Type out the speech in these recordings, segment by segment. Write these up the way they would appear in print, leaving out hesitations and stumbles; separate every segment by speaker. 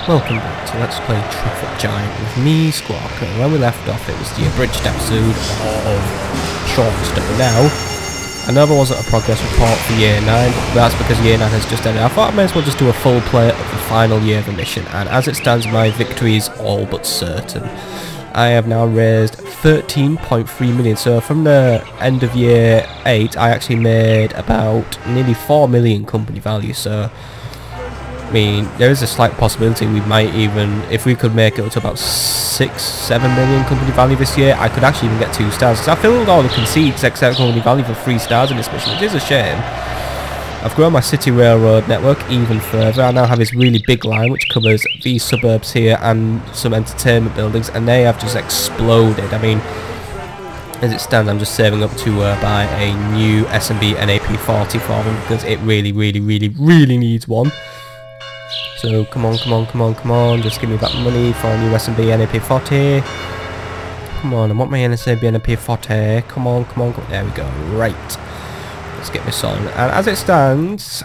Speaker 1: Welcome back to Let's Play Traffic Giant with me, Squawker. When we left off, it was the abridged episode of Shornestone. Now, I know there wasn't a progress report for Year 9, but that's because Year 9 has just ended. I thought I may as well just do a full play of the final year of the mission, and as it stands, my victory is all but certain. I have now raised 13.3 million, so from the end of Year 8, I actually made about nearly 4 million company value, so I mean, there is a slight possibility we might even, if we could make it up to about 6-7 million company value this year, I could actually even get 2 stars. Because I filled all the conceits except company value for 3 stars in this mission, which is a shame. I've grown my city railroad network even further. I now have this really big line which covers these suburbs here and some entertainment buildings, and they have just exploded. I mean, as it stands, I'm just saving up to buy a new S&B NAP40 for them because it really needs one. So come on, just give me that money for a new S&B NAP40. Come on, I want my S&B NAP40. Come on, there we go, right. Let's get this on. And as it stands,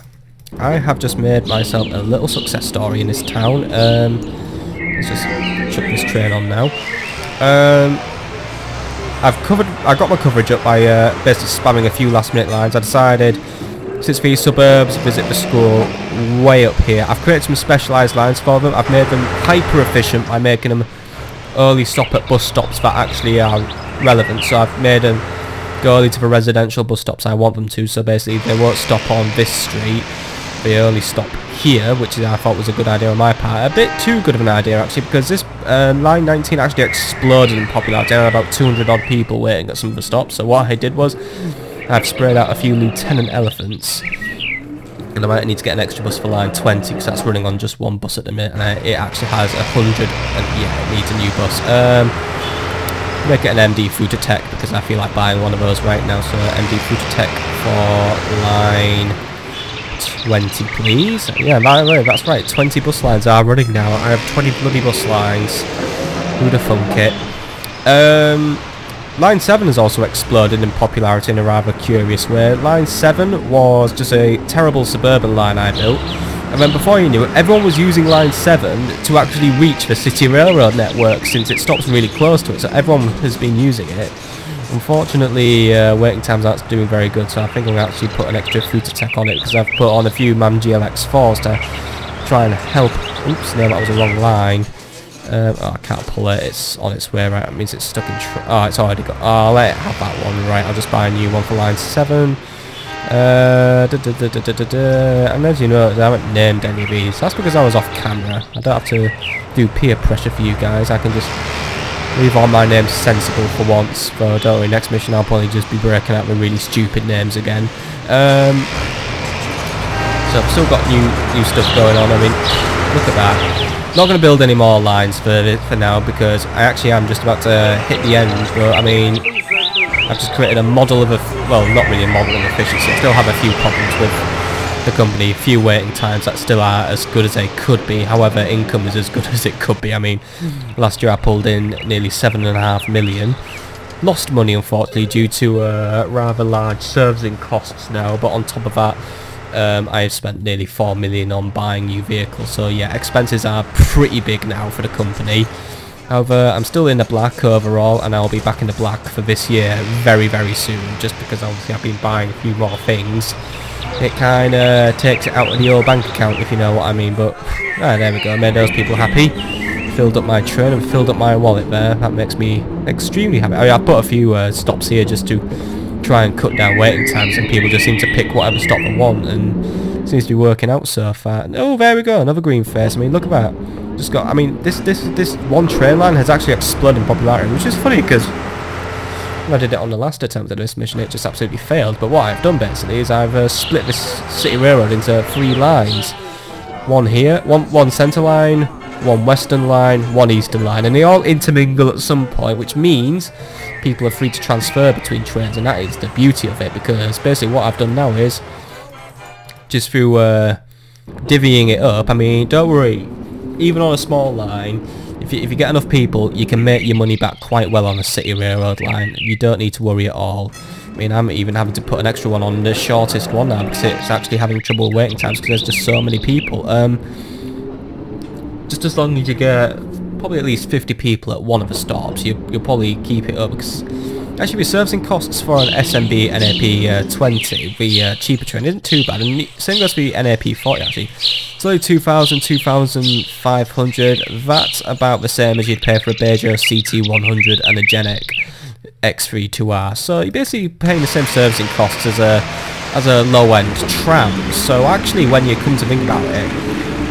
Speaker 1: I have just made myself a little success story in this town. Let's just chuck this train on now. I got my coverage up by basically spamming a few last minute lines. I decided, since these suburbs visit the school way up here, I've created some specialised lines for them. I've made them hyper efficient by making them only stop at bus stops that actually are relevant. So I've made them go only to the residential bus stops I want them to. So basically they won't stop on this street, they only stop here, which I thought was a good idea on my part. A bit too good of an idea actually, because this line 19 actually exploded in popularity. I had about 200 odd people waiting at some of the stops. So what I did was, I've sprayed out a few Lieutenant Elephants, and I might need to get an extra bus for line 20 because that's running on just one bus at the minute, and it actually has 100, and yeah, it needs a new bus. Make it an MD Fruit Tech because I feel like buying one of those right now, so MD Fruit Tech for line 20 please. Yeah, by the way, that's right, 20 bus lines are running now. I have 20 bloody bus lines. Who'd have thunk it? Line 7 has also exploded in popularity in a rather curious way. Line 7 was just a terrible suburban line I built, and then before you knew it, everyone was using Line 7 to actually reach the city railroad network, since it stops really close to it, so everyone has been using it. Unfortunately, waiting times aren't doing very good, so I think I'm going to actually put an extra food tech on it, because I've put on a few MAM GLX4s to try and help. Oops, no, that was a wrong line. Oh, I can't pull it, it's on its way, right, it means it's stuck in oh, it's already got, oh, I'll let it have that one, right, I'll just buy a new one for line 7. And as you know, I haven't named any of these. That's because I was off camera. I don't have to do peer pressure for you guys, I can just leave all my names sensible for once, but don't worry, next mission I'll probably just be breaking out with really stupid names again. So I've still got new stuff going on. I mean, look at that. Not going to build any more lines for now, because I actually am just about to hit the end, but I mean, I've just created a model of well, not really a model of efficiency. I still have a few problems with the company, a few waiting times that still are as good as they could be. However, income is as good as it could be. I mean, last year I pulled in nearly 7.5 million. Lost money, unfortunately, due to rather large servicing costs now, but on top of that, I have spent nearly 4 million on buying new vehicles, so yeah, expenses are pretty big now for the company. However, I'm still in the black overall, and I'll be back in the black for this year very soon, just because obviously I've been buying a few more things. It kind of takes it out of the old bank account, if you know what I mean, but there we go, I made those people happy. Filled up my train and filled up my wallet there. That makes me extremely happy. I mean, I've put a few stops here just to try and cut down waiting times, and people just seem to pick whatever stop they want, and it seems to be working out so far. Oh, there we go, another green face. I mean, look at that. Just got, I mean, this one train line has actually exploded in popularity, which is funny because when I did it on the last attempt at this mission, it just absolutely failed. But what I've done basically is I've split this city railroad into 3 lines. One here, one centre line, one western line, one eastern line, and they all intermingle at some point, which means people are free to transfer between trains, and that is the beauty of it, because basically what I've done now is just through divvying it up. I mean, don't worry, even on a small line, if you get enough people, you can make your money back quite well on a city railroad line. You don't need to worry at all. I mean, I'm even having to put an extra one on the shortest one now because it's actually having trouble waiting times because there's just so many people. just as long as you get probably at least 50 people at one of the stops, you'll probably keep it up, because actually the servicing costs for an SMB NAP 20, the cheaper train, isn't too bad, and same goes for the NAP 40 actually. It's only 2,000, 2,500, that's about the same as you'd pay for a Peugeot CT100 and a Genek X3 2R, so you're basically paying the same servicing costs as a low-end tram. So actually, when you come to think about it,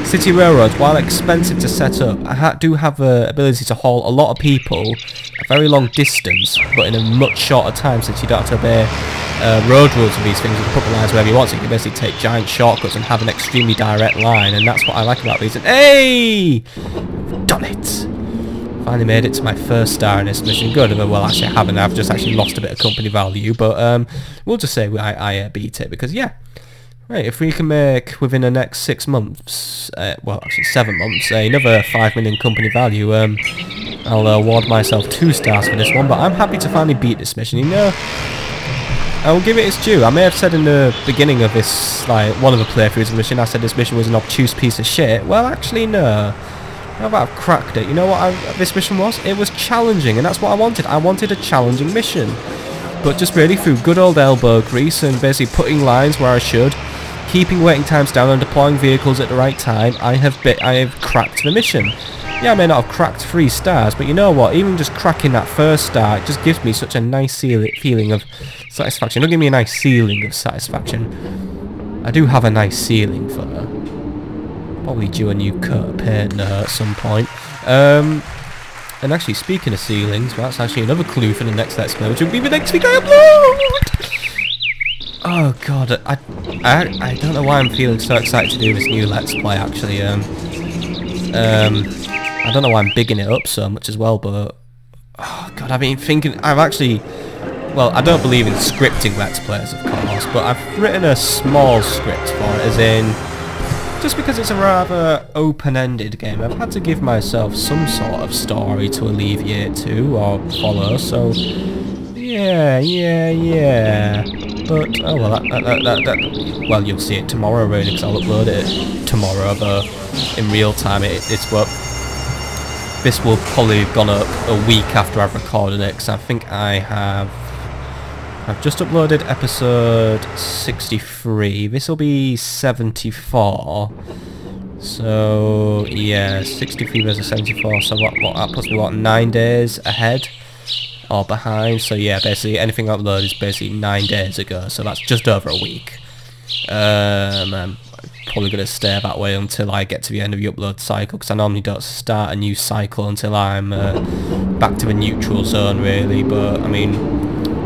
Speaker 1: city railroads, while expensive to set up, do have the ability to haul a lot of people a very long distance, but in a much shorter time, since you don't have to obey road rules for these things. You can put the lines wherever you want, so you can basically take giant shortcuts and have an extremely direct line, and that's what I like about these. And hey! Done it! Finally made it to my first star in this mission. Good, well actually I haven't, I've just actually lost a bit of company value, but we'll just say I beat it, because yeah. Right, if we can make within the next 6 months, well actually 7 months, another 5 million company value, I'll award myself 2 stars for this one, but I'm happy to finally beat this mission. You know, I will give it its due. I may have said in the beginning of this, like, one of the playthroughs of the mission, I said this mission was an obtuse piece of shit. Well actually no. How about I've cracked it? You know what this mission was? It was challenging, and that's what I wanted. I wanted a challenging mission. But just really through good old elbow grease and basically putting lines where I should, keeping waiting times down and deploying vehicles at the right time, I have cracked the mission. Yeah, I may not have cracked 3 stars, but you know what? Even just cracking that first star, it just gives me such a nice feeling of satisfaction. Don't give me a nice ceiling of satisfaction. I do have a nice ceiling for her. Probably due a new coat of paint at some point. And actually, speaking of ceilings, well, that's actually another clue for the next Let's Play, which will be the next week I upload! Oh god, I don't know why I'm feeling so excited to do this new Let's Play, actually. I don't know why I'm bigging it up so much as well, but... Oh god, I've been thinking... I've actually... Well, I don't believe in scripting Let's Plays, of course, but I've written a small script for it, as in... Just because it's a rather open-ended game, I've had to give myself some sort of story to alleviate to, or follow, so... Yeah. But, oh well, well, you'll see it tomorrow, really, because I'll upload it tomorrow, but in real time, this will probably have gone up a week after I've recorded it, because I think I've just uploaded episode 63. This will be 74. So yeah, 63 versus 74. So what that puts me, what, 9 days ahead or behind? So yeah, basically anything I uploaded is basically 9 days ago. So that's just over a week. I'm probably gonna stay that way until I get to the end of the upload cycle, because I normally don't start a new cycle until I'm back to the neutral zone, really. But I mean,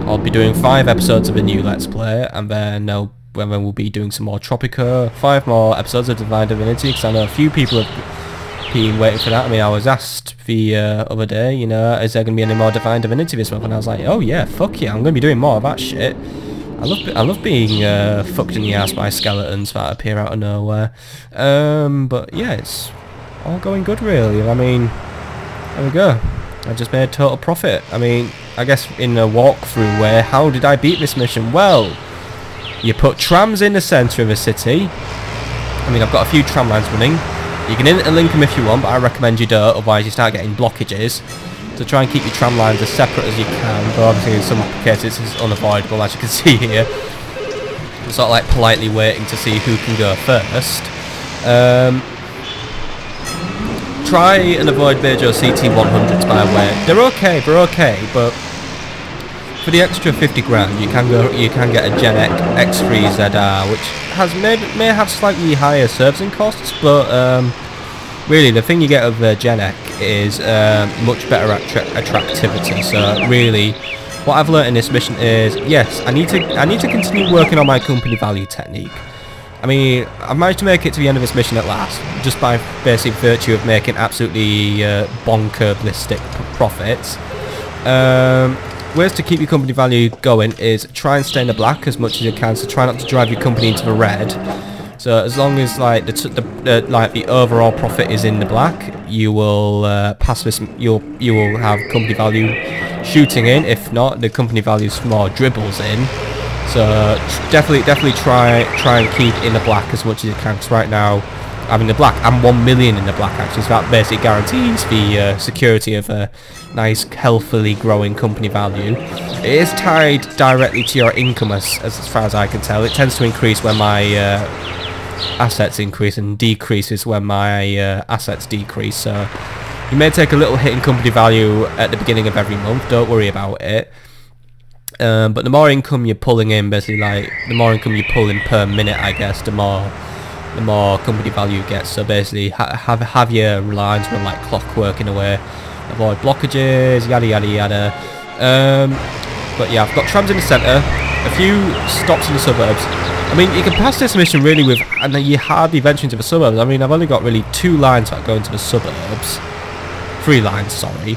Speaker 1: I'll be doing 5 episodes of a new Let's Play, and then we'll be doing some more Tropico, 5 more episodes of Divine Divinity, because I know a few people have been waiting for that. I mean, I was asked the other day, you know, is there going to be any more Divine Divinity this month? And I was like, oh yeah, fuck yeah, I'm going to be doing more of that shit. I love being fucked in the ass by skeletons that appear out of nowhere. But yeah, it's all going good, really. I mean, there we go. I just made total profit. I mean, I guess in a walkthrough way, how did I beat this mission? Well, you put trams in the centre of a city. I mean, I've got a few tram lines running. You can interlink them if you want, but I recommend you don't, otherwise you start getting blockages. So try and keep your tram lines as separate as you can, but obviously in some cases it's unavoidable, as you can see here. I'm sort of like politely waiting to see who can go first. Try and avoid Peugeot CT100s, by the way. They're okay, but for the extra 50 grand, you can get a Genek X3 ZR, which may have slightly higher servicing costs, but really the thing you get with the Genek is much better attractivity. So really, what I've learnt in this mission is, yes, I need to continue working on my company value technique. I mean, I've managed to make it to the end of this mission at last, just by basic virtue of making absolutely bonker-ballistic profits. Ways to keep your company value going is try and stay in the black as much as you can, so try not to drive your company into the red. So as long as like the overall profit is in the black, you will pass this. You will have company value shooting in. If not, the company value more dribbles in. So definitely try and keep in the black as much as you can, because right now I'm in the black. I'm 1 million in the black actually, so that basically guarantees the security of a nice, healthily growing company value. It is tied directly to your income as far as I can tell. It tends to increase when my assets increase and decreases when my assets decrease, so you may take a little hit in company value at the beginning of every month, don't worry about it. But the more income you're pulling in, basically, like, the more income you pull in per minute, I guess, the more company value gets. So basically, have your lines run like clockwork in a way, avoid blockages, yada yada yada. But yeah, I've got trams in the centre, a few stops in the suburbs. I mean, you can pass this mission really with, and then you hardly venture into the suburbs. I mean, I've only got really 2 lines that go into the suburbs. 3 lines, sorry.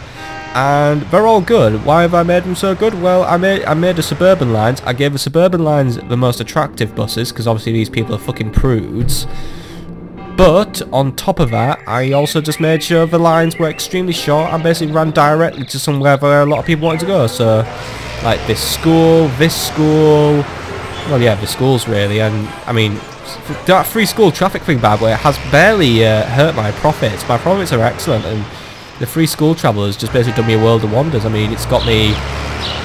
Speaker 1: And they're all good. Why have I made them so good? Well, I made the suburban lines. I gave the suburban lines the most attractive buses, because obviously these people are fucking prudes. But on top of that, I also just made sure the lines were extremely short and basically ran directly to somewhere where a lot of people wanted to go. So, like this school, well yeah, the schools really. And I mean, that free school traffic thing, by the way, has barely hurt my profits. My profits are excellent, and the free school travel has just basically done me a world of wonders. I mean, it's got me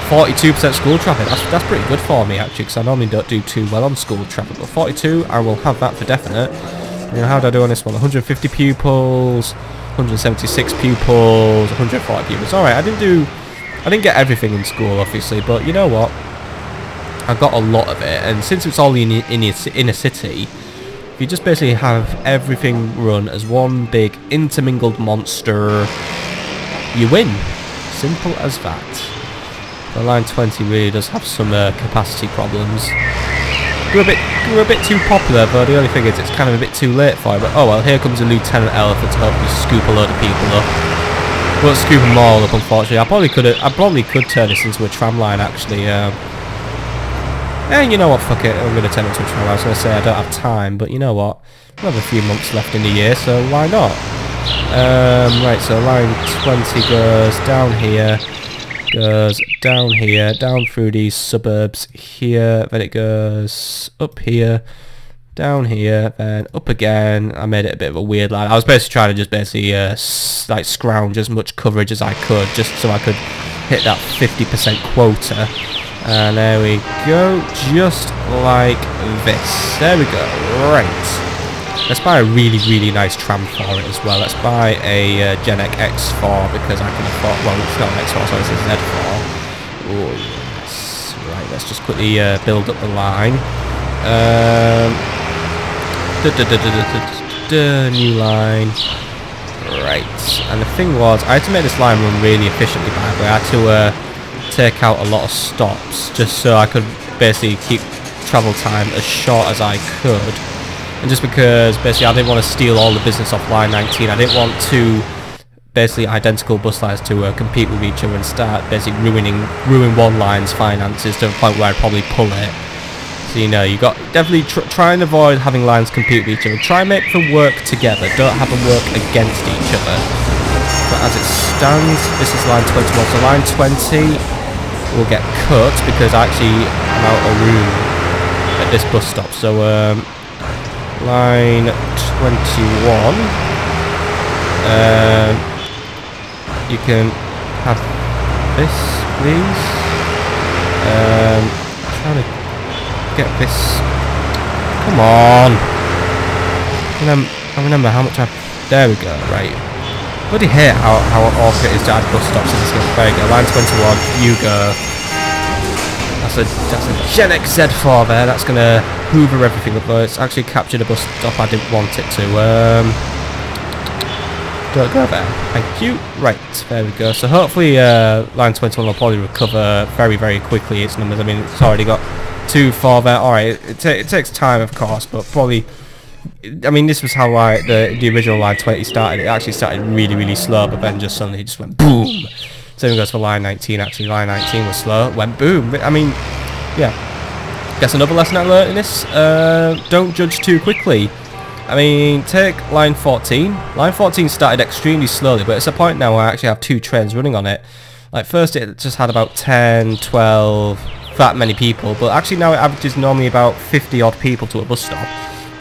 Speaker 1: 42% school traffic. That's pretty good for me, actually, because I normally don't do too well on school traffic. But 42, I will have that for definite. You know, how do I do on this one? 150 pupils, 176 pupils, 140 pupils. Alright, I didn't get everything in school, obviously, but you know what? I got a lot of it, and since it's all in a city, if you just basically have everything run as one big intermingled monster, you win. Simple as that. The line 20 really does have some capacity problems. We're a bit too popular, but the only thing is it's kind of a bit too late for it. But oh well, here comes a Lieutenant Elephant to hopefully scoop a load of people up. Won't scoop them all up, unfortunately. I probably could turn this into a tram line, actually. You know what, fuck it, I'm going to turn it into a tram line. I was going to say I don't have time, but you know what, we have a few months left in the year, so why not? Right, so line 20 goes down here, down through these suburbs here, then it goes up here, down here, then up again. I made it a bit of a weird line. I was basically trying to just basically like scrounge as much coverage as I could, just so I could hit that 50% quota. And there we go, just like this. There we go, right. Let's buy a really, really nice tram for it as well. Let's buy a Genec X4 because I can afford, well, it's not an X4, so it's a Z4. Oh, yes. Right, let's just quickly build up the line. New line. Right, and the thing was, I had to make this line run really efficiently, by the way. I had to take out a lot of stops just so I could basically keep travel time as short as I could. And just because basically I didn't want to steal all the business off line 19, I didn't want two basically identical bus lines to compete with each other and start basically ruin one line's finances to the point where I'd probably pull it. So you know, you got definitely try and avoid having lines compete with each other. Try and make them work together. Don't have them work against each other. But as it stands, this is line 21. So line 20 will get cut because actually I'm out of room at this bus stop. So line 21, you can have this, please. Trying to get this. Come on. I remember how much I. There we go. Right. Bloody hate how awful it is to add bus stops in this game. There you go. Line 21. You go. That's a Genec Z4 there. That's gonna hoover everything up. Though it's actually captured a bus stop I didn't want it to. Don't go there. Thank you. Right, there we go. So hopefully line 21 will probably recover very, very quickly its numbers. I mean, it's already got 2, 4 there. Alright, it takes time, of course, but probably... I mean, this was how the original line 20 started. It actually started really, really slow, but then just suddenly just went boom. Same goes for line 19, actually. Line 19 was slow, went boom. I mean, yeah. Guess another lesson I learned in this. Don't judge too quickly. I mean, take line 14. Line 14 started extremely slowly, but it's a point now where I actually have 2 trains running on it. Like, first it just had about 10, 12, that many people, but actually now it averages normally about 50 odd people to a bus stop.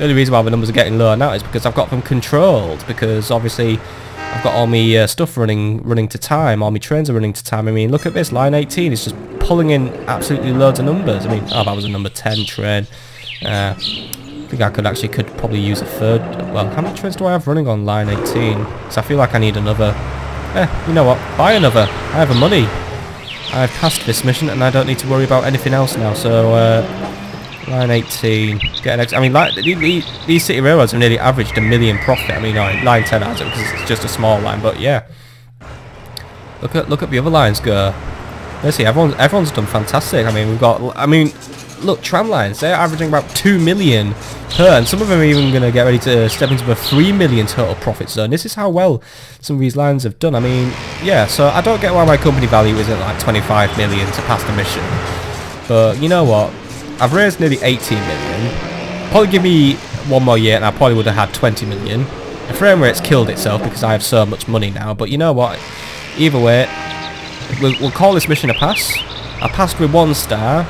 Speaker 1: The only reason why the numbers are getting lower now is because I've got them controlled, because obviously I've got all my stuff running to time, all my trains are running to time. I mean, look at this, line 18 is just pulling in absolutely loads of numbers. I mean, oh, that was a number 10 train. I think I could probably use a third. Well, how many trains do I have running on line 18? So I feel like I need another. You know what? Buy another. I have the money. I've passed this mission and I don't need to worry about anything else now. So line 18. Get an I mean, like these city railroads have nearly averaged $1 million profit. I mean, line 10 hasn't because it's just a small line. But yeah, look at the other lines go. Let's see, everyone's done fantastic. I mean, we've got. I mean, look, tram lines, they're averaging about 2 million per, and some of them are even going to get ready to step into the 3 million total profit zone. This is how well some of these lines have done. I mean, yeah, so I don't get why my company value isn't like 25 million to pass the mission. But you know what? I've raised nearly 18 million. Probably give me one more year and I probably would have had 20 million. The frame rate's killed itself because I have so much money now. But you know what? Either way, we'll call this mission a pass. I passed with 1 star.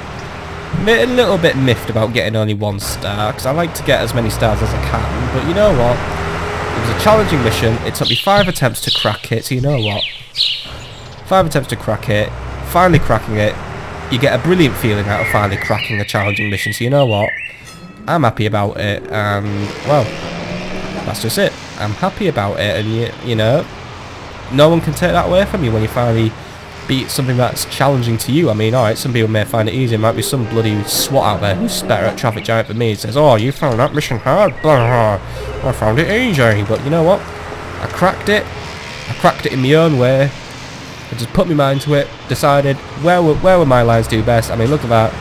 Speaker 1: A little bit miffed about getting only 1 star because I like to get as many stars as I can, but you know what, it was a challenging mission. It took me 5 attempts to crack it, so you know what, 5 attempts to crack it, finally cracking it. You get a brilliant feeling out of finally cracking a challenging mission, so you know what, I'm happy about it, and well, that's just it. I'm happy about it, and you know, no one can take that away from you when you finally beat something that's challenging to you. I mean, alright, some people may find it easy. There might be some bloody SWAT out there who's better at traffic giant than me and says, oh, you found that mission hard, blah, I found it easy. But you know what, I cracked it in my own way. I just put my mind to it, decided where would my lines do best. I mean, look at that.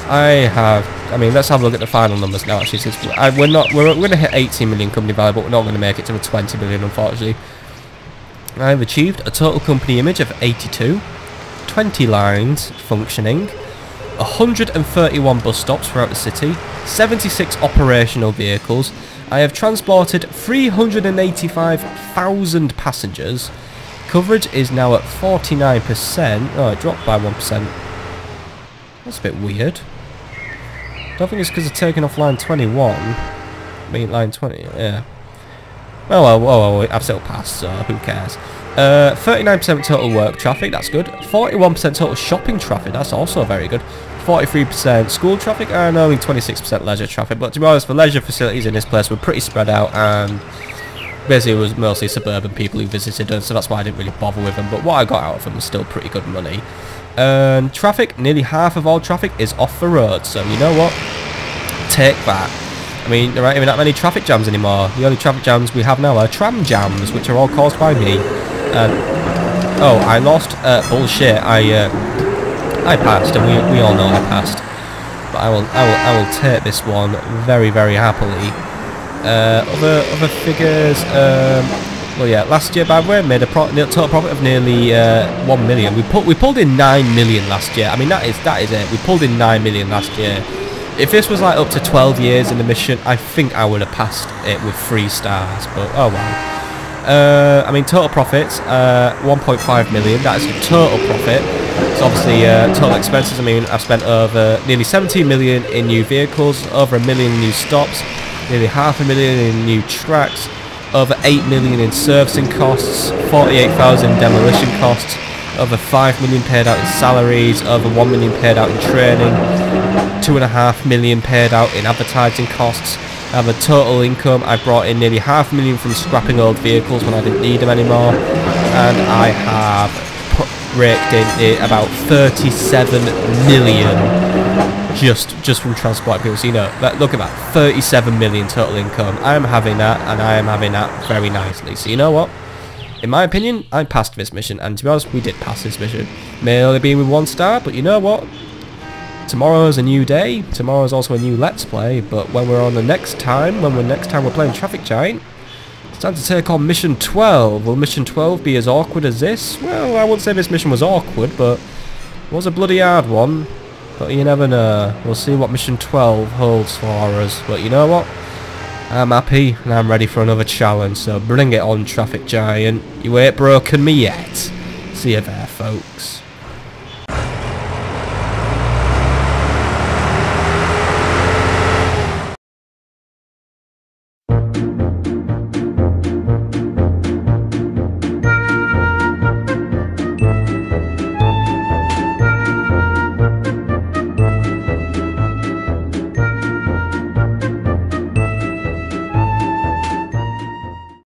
Speaker 1: I mean, let's have a look at the final numbers now actually, since we're going to hit 18 million company value, but we're not going to make it to the 20 million unfortunately. I've achieved a total company image of 82, 20 lines functioning, 131 bus stops throughout the city, 76 operational vehicles. I have transported 385,000 passengers. Coverage is now at 49%. Oh, it dropped by 1%. That's a bit weird. Don't think it's because of taking off line 21. I mean, line 20, yeah. Oh well, I've still passed, so who cares. 39% total work traffic, that's good. 41% total shopping traffic, that's also very good. 43% school traffic and only 26% leisure traffic. But to be honest, the leisure facilities in this place were pretty spread out, and basically it was mostly suburban people who visited us, so that's why I didn't really bother with them. But what I got out of them was still pretty good money. Traffic, nearly half of all traffic is off the road, so you know what? Take that. I mean, there aren't even that many traffic jams anymore. The only traffic jams we have now are tram jams, which are all caused by me. Oh, I lost. Bullshit. I passed, and we all know I passed. But I will take this one very, very happily. Other figures. Well, yeah. Last year, by the way, made a total profit of nearly 1 million. We pulled in 9 million last year. I mean, that is it. We pulled in 9 million last year. If this was like up to 12 years in the mission, I think I would have passed it with 3 stars, but oh well. I mean, total profits, 1.5 million, that is the total profit. So obviously, total expenses, I mean, I've spent over nearly 17 million in new vehicles, over 1 million in new stops, nearly $500,000 in new tracks, over 8 million in servicing costs, 48,000 demolition costs, over 5 million paid out in salaries, over 1 million paid out in training, 2.5 million paid out in advertising costs. I have a total income. I brought in nearly $500,000 from scrapping old vehicles when I didn't need them anymore, and I have raked in about 37 million just from transport people. So you know, look at that, 37 million total income. I am having that, and I am having that very nicely. So you know what? In my opinion, I passed this mission, and to be honest, we did pass this mission. May only be with 1 star, but you know what? Tomorrow's a new day. Tomorrow's also a new Let's Play. But when we're on the next time, we're playing Traffic Giant, it's time to take on Mission 12. Will Mission 12 be as awkward as this? Well, I wouldn't say this mission was awkward, but it was a bloody hard one. But you never know. We'll see what Mission 12 holds for us. But you know what? I'm happy and I'm ready for another challenge. So bring it on, Traffic Giant. You ain't broken me yet. See you there, folks.